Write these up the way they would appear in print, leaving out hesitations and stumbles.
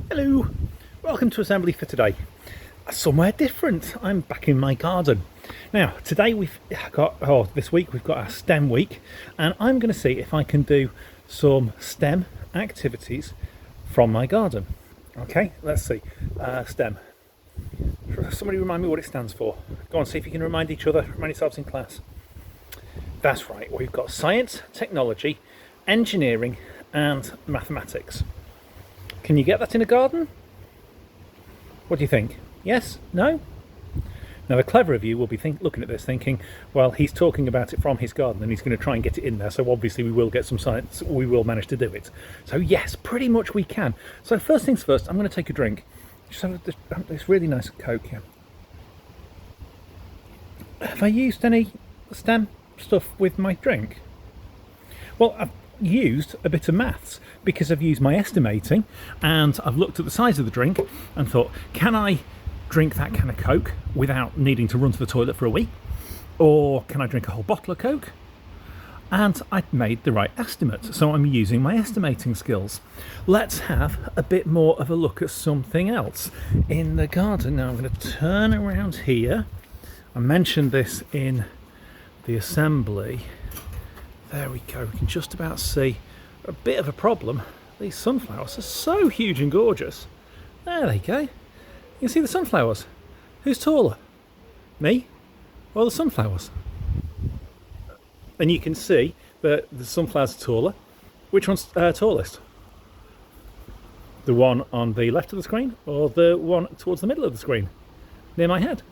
Hello, welcome to assembly for today. Somewhere different. I'm back in my garden. Now, today this week we've got our STEM week, and I'm going to see if I can do some STEM activities from my garden. Okay, let's see. STEM. Somebody remind me what it stands for. Go on, see if you can remind each other, remind yourselves in class. That's right, we've got science, technology, engineering, and mathematics. Can you get that in a garden? What do you think? Yes? No? Now, the clever of you will be looking at this thinking, well, he's talking about it from his garden and he's going to try and get it in there, so obviously we will get some science, we will manage to do it. So yes, pretty much we can. So first things first, I'm going to take a drink. Just have this really nice Coke here. Have I used any STEM stuff with my drink? Well, I've used a bit of maths because I've used my estimating, and I've looked at the size of the drink and thought, can I drink that can of Coke without needing to run to the toilet for a wee? Or can I drink a whole bottle of Coke? And I made the right estimate, so I'm using my estimating skills. Let's have a bit more of a look at something else in the garden. Now I'm going to turn around here. I mentioned this in the assembly. There we go, we can just about see a bit of a problem. These sunflowers are so huge and gorgeous. There they go. You can see the sunflowers. Who's taller? Me or the sunflowers? And you can see that the sunflowers are taller. Which one's tallest? The one on the left of the screen or the one towards the middle of the screen? Near my head.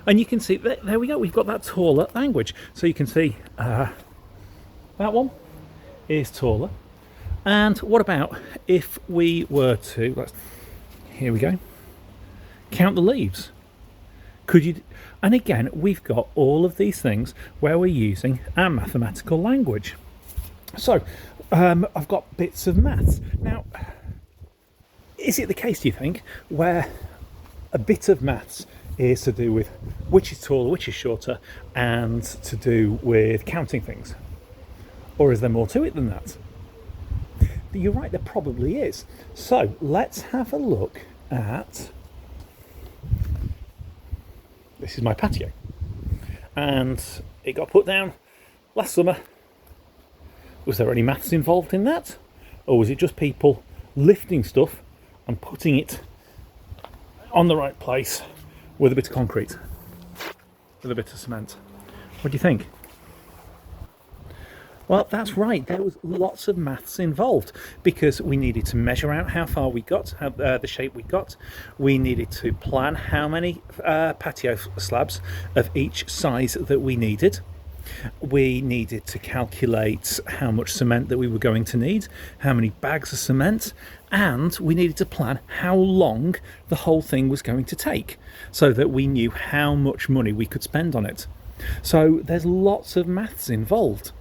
And you can see, there we go, we've got that taller language. So you can see that one is taller. And what about if we were to, here we go, count the leaves? Could you, and again, we've got all of these things where we're using our mathematical language. So I've got bits of maths. Now, is it the case, do you think, where a bit of maths is to do with which is taller, which is shorter, and to do with counting things? Or is there more to it than that? You're right, there probably is. So let's have a look at, this is my patio, and it got put down last summer. Was there any maths involved in that? Or was it just people lifting stuff and putting it on the right place with a bit of concrete, with a bit of cement? What do you think? Well, that's right, there was lots of maths involved because we needed to measure out how far we got, the shape we got. We needed to plan how many patio slabs of each size that we needed. We needed to calculate how much cement that we were going to need, how many bags of cement, and we needed to plan how long the whole thing was going to take so that we knew how much money we could spend on it. So there's lots of maths involved.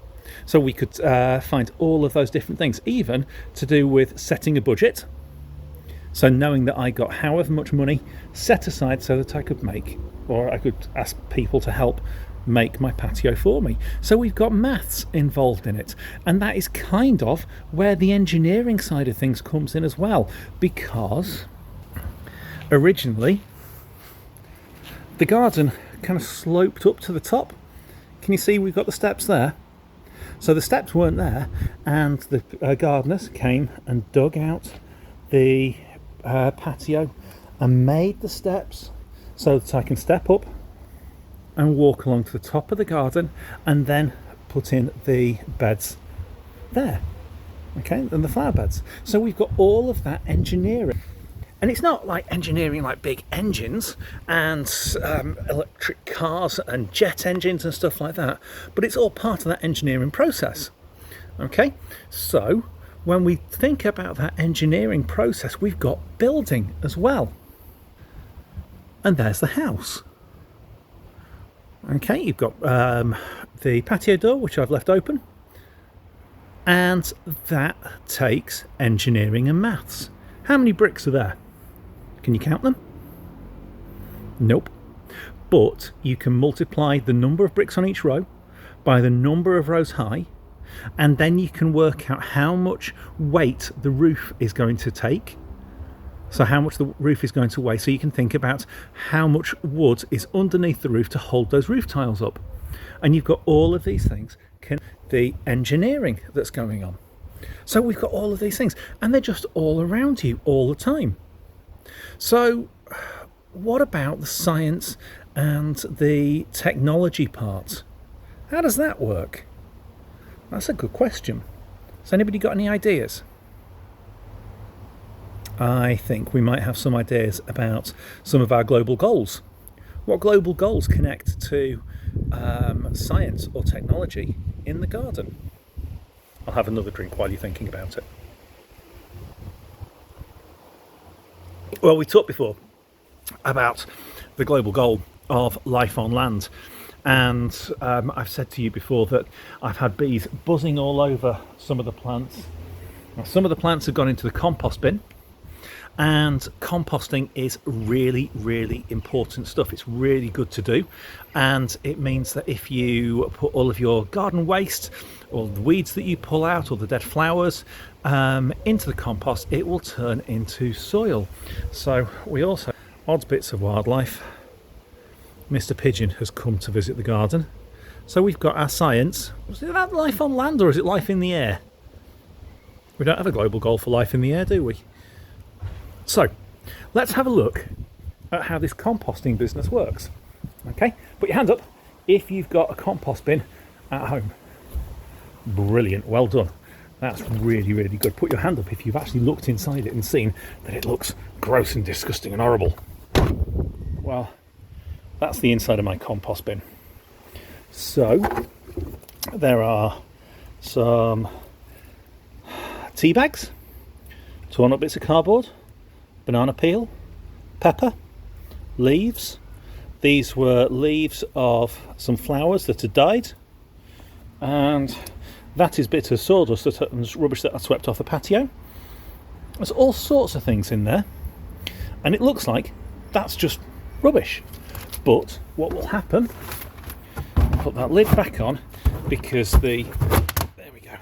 So we could find all of those different things, even to do with setting a budget. So knowing that I got however much money set aside so that I could make, or I could ask people to help make my patio for me. So we've got maths involved in it. And that is kind of where the engineering side of things comes in as well. Because originally, the garden kind of sloped up to the top. Can you see we've got the steps there? So the steps weren't there, and the gardeners came and dug out the patio and made the steps so that I can step up and walk along to the top of the garden and then put in the beds there, okay, and the flower beds. So we've got all of that engineering. And it's not like engineering like big engines and electric cars and jet engines and stuff like that, but it's all part of that engineering process. Okay, so when we think about that engineering process, we've got building as well. And there's the house. Okay, you've got the patio door, which I've left open, and that takes engineering and maths. How many bricks are there? Can you count them? Nope. But you can multiply the number of bricks on each row by the number of rows high, and then you can work out how much weight the roof is going to take So how much the roof is going to weigh, so you can think about how much wood is underneath the roof to hold those roof tiles up. And you've got all of these things, the engineering that's going on. So we've got all of these things, and they're just all around you all the time. So what about the science and the technology part? How does that work? That's a good question. Has anybody got any ideas? I think we might have some ideas about some of our global goals. What global goals connect to science or technology in the garden? I'll have another drink while you're thinking about it. Well, we talked before about the global goal of life on land, and I've said to you before that I've had bees buzzing all over some of the plants. Now, some of the plants have gone into the compost bin, and composting is really, really important stuff. It's really good to do, and it means that if you put all of your garden waste, all the weeds that you pull out, or the dead flowers into the compost, it will turn into soil. So we also odds bits of wildlife. Mr. Pigeon has come to visit the garden. So we've got our science. Is that life on land, or is it life in the air? We don't have a global goal for life in the air, do we? So let's have a look at how this composting business works. Okay, put your hand up if you've got a compost bin at home. Brilliant, well done. That's really, really good. Put your hand up if you've actually looked inside it and seen that it looks gross and disgusting and horrible. Well, that's the inside of my compost bin. So there are some tea bags, torn up bits of cardboard, banana peel, pepper, leaves. These were leaves of some flowers that had died, and that is bits of sawdust and rubbish that I swept off the patio. There's all sorts of things in there, and it looks like that's just rubbish. But what will happen, I'll put that lid back on, because there we go,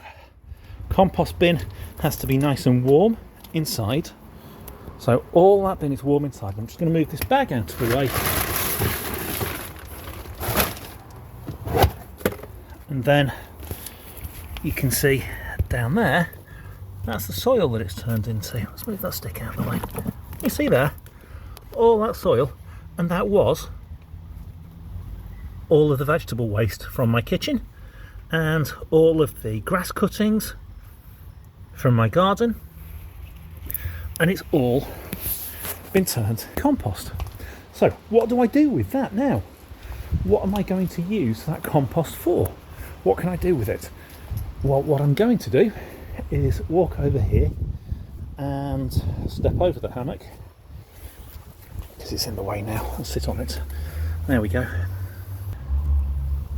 compost bin has to be nice and warm inside. So all that bin is warm inside. I'm just going to move this bag out of the way, and then you can see down there, that's the soil that it's turned into. Let's move that stick out of the way. You see there, all that soil, and that was all of the vegetable waste from my kitchen, and all of the grass cuttings from my garden, and it's all been turned to compost. So what do I do with that now? What am I going to use that compost for? What can I do with it? Well, what I'm going to do is walk over here and step over the hammock, because it's in the way now. I'll sit on it. There we go.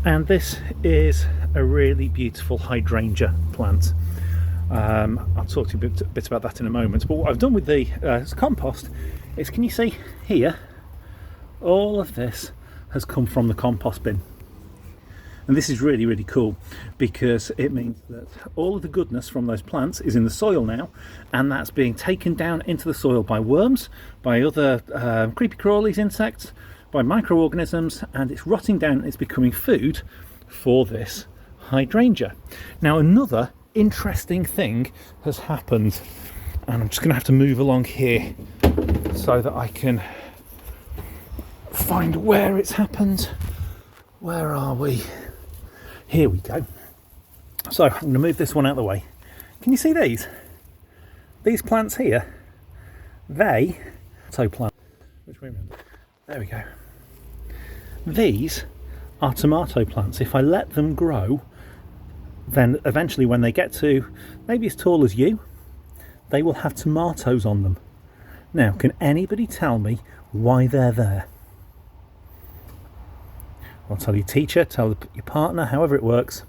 And this is a really beautiful hydrangea plant. I'll talk to you a bit about that in a moment. But what I've done with the compost is, can you see here, all of this has come from the compost bin. And this is really, really cool, because it means that all of the goodness from those plants is in the soil now, and that's being taken down into the soil by worms, by other creepy crawlies, insects, by microorganisms, and it's rotting down and it's becoming food for this hydrangea. Now, another interesting thing has happened, and I'm just going to have to move along here so that I can find where it's happened. Where are we? Here we go. So I'm going to move this one out of the way. Can you see these? These plants here, they plant. Which way around? There we go. These are tomato plants. If I let them grow, then eventually when they get to maybe as tall as you, they will have tomatoes on them. Now, can anybody tell me why they're there? I'll tell your teacher, tell your partner, however it works.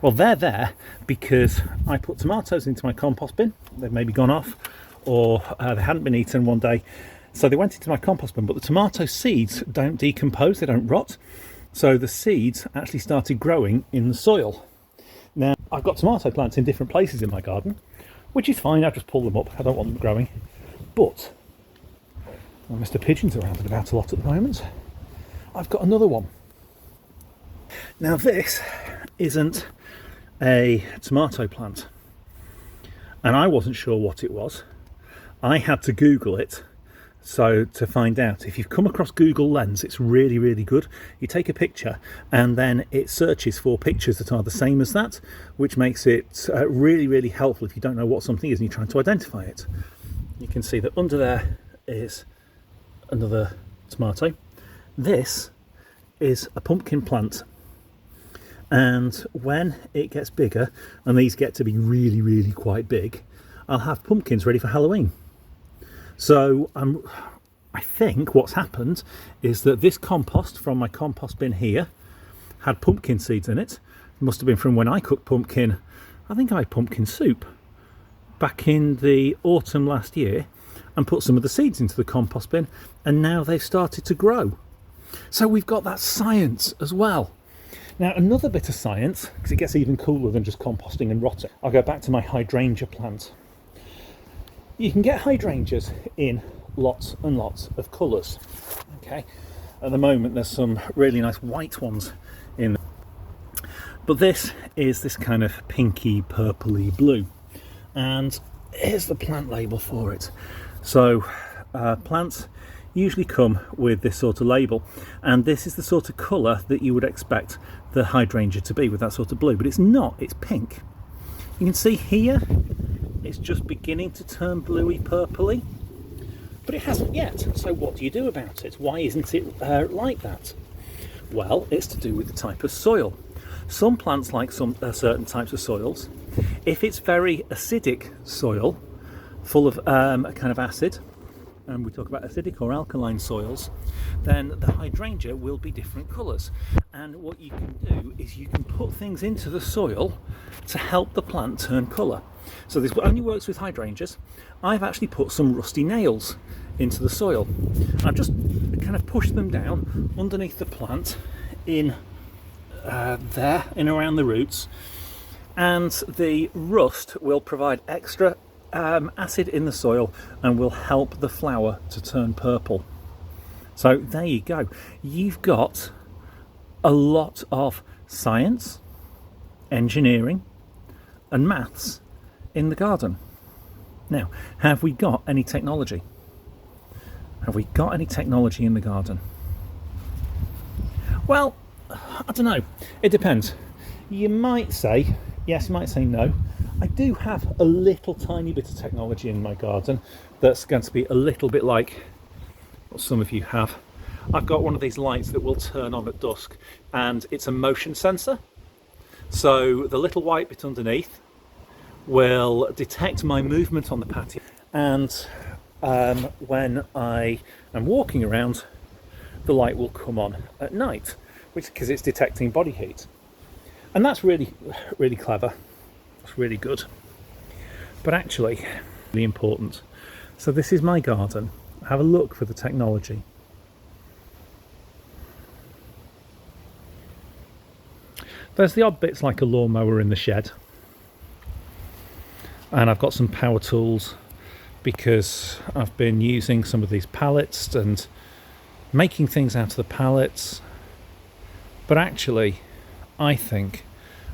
Well, they're there because I put tomatoes into my compost bin. They've maybe gone off, or they hadn't been eaten one day. So they went into my compost bin, but the tomato seeds don't decompose, they don't rot. So the seeds actually started growing in the soil. Now, I've got tomato plants in different places in my garden, which is fine, I just pull them up, I don't want them growing. But, well, Mr. Pigeon's around about a lot at the moment. I've got another one. Now this isn't a tomato plant, and I wasn't sure what it was. I had to Google it so to find out. If you've come across Google Lens, it's really, really good. You take a picture and then it searches for pictures that are the same as that, which makes it really, really helpful if you don't know what something is and you're trying to identify it. You can see that under there is another tomato. This is a pumpkin plant, and when it gets bigger, and these get to be really, really quite big, I'll have pumpkins ready for Halloween. So I think what's happened is that this compost from my compost bin here had pumpkin seeds in it. It must have been from when I cooked pumpkin. I think I had pumpkin soup back in the autumn last year and put some of the seeds into the compost bin, and now they've started to grow. So we've got that science as well. Now another bit of science, because it gets even cooler than just composting and rotting. I'll go back to my hydrangea plant. You can get hydrangeas in lots and lots of colours. Okay, at the moment there's some really nice white ones in, but this is this kind of pinky purpley blue, and here's the plant label for it. So plants usually come with this sort of label, and this is the sort of colour that you would expect the hydrangea to be, with that sort of blue, but it's not, it's pink. You can see here it's just beginning to turn bluey purpley, but it hasn't yet. So what do you do about it? Why isn't it like that? Well, it's to do with the type of soil. Some plants like some certain types of soils. If it's very acidic soil, full of a kind of acid, and we talk about acidic or alkaline soils, then the hydrangea will be different colours. And what you can do is you can put things into the soil to help the plant turn colour. So this only works with hydrangeas. I've actually put some rusty nails into the soil. I've just kind of pushed them down underneath the plant in there, in around the roots, and the rust will provide extra acid in the soil and will help the flower to turn purple. So there you go. You've got a lot of science, engineering and maths in the garden. Now, have we got any technology? Have we got any technology in the garden? Well, I don't know. It depends. You might say yes, you might say no. I do have a little tiny bit of technology in my garden that's going to be a little bit like what some of you have. I've got one of these lights that will turn on at dusk, and it's a motion sensor. So the little white bit underneath will detect my movement on the patio, and when I am walking around, the light will come on at night, because it's detecting body heat. And that's really, really clever. It's really good. But actually, really important. So this is my garden. Have a look for the technology. There's the odd bits like a lawnmower in the shed. And I've got some power tools because I've been using some of these pallets and making things out of the pallets. But actually, I think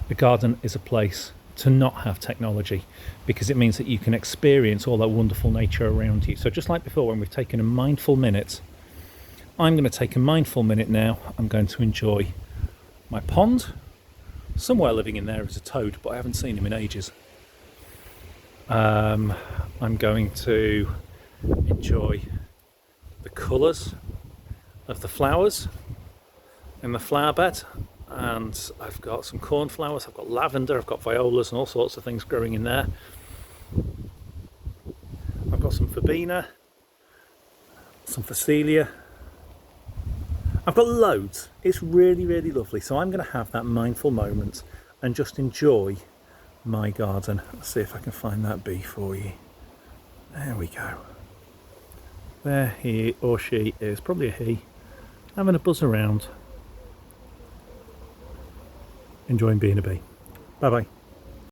the garden is a place to not have technology, because it means that you can experience all that wonderful nature around you. So just like before, when we've taken a mindful minute, I'm going to take a mindful minute now. I'm going to enjoy my pond. Somewhere living in there is a toad, but I haven't seen him in ages. I'm going to enjoy the colours of the flowers in the flower bed, and I've got some cornflowers, I've got lavender, I've got violas and all sorts of things growing in there. I've got some verbena, some phacelia. I've got loads. It's really, really lovely. So I'm going to have that mindful moment and just enjoy my garden. Let's see if I can find that bee for you. There we go. There he or she is, probably a he, having a buzz around, enjoying being a bee. Bye bye.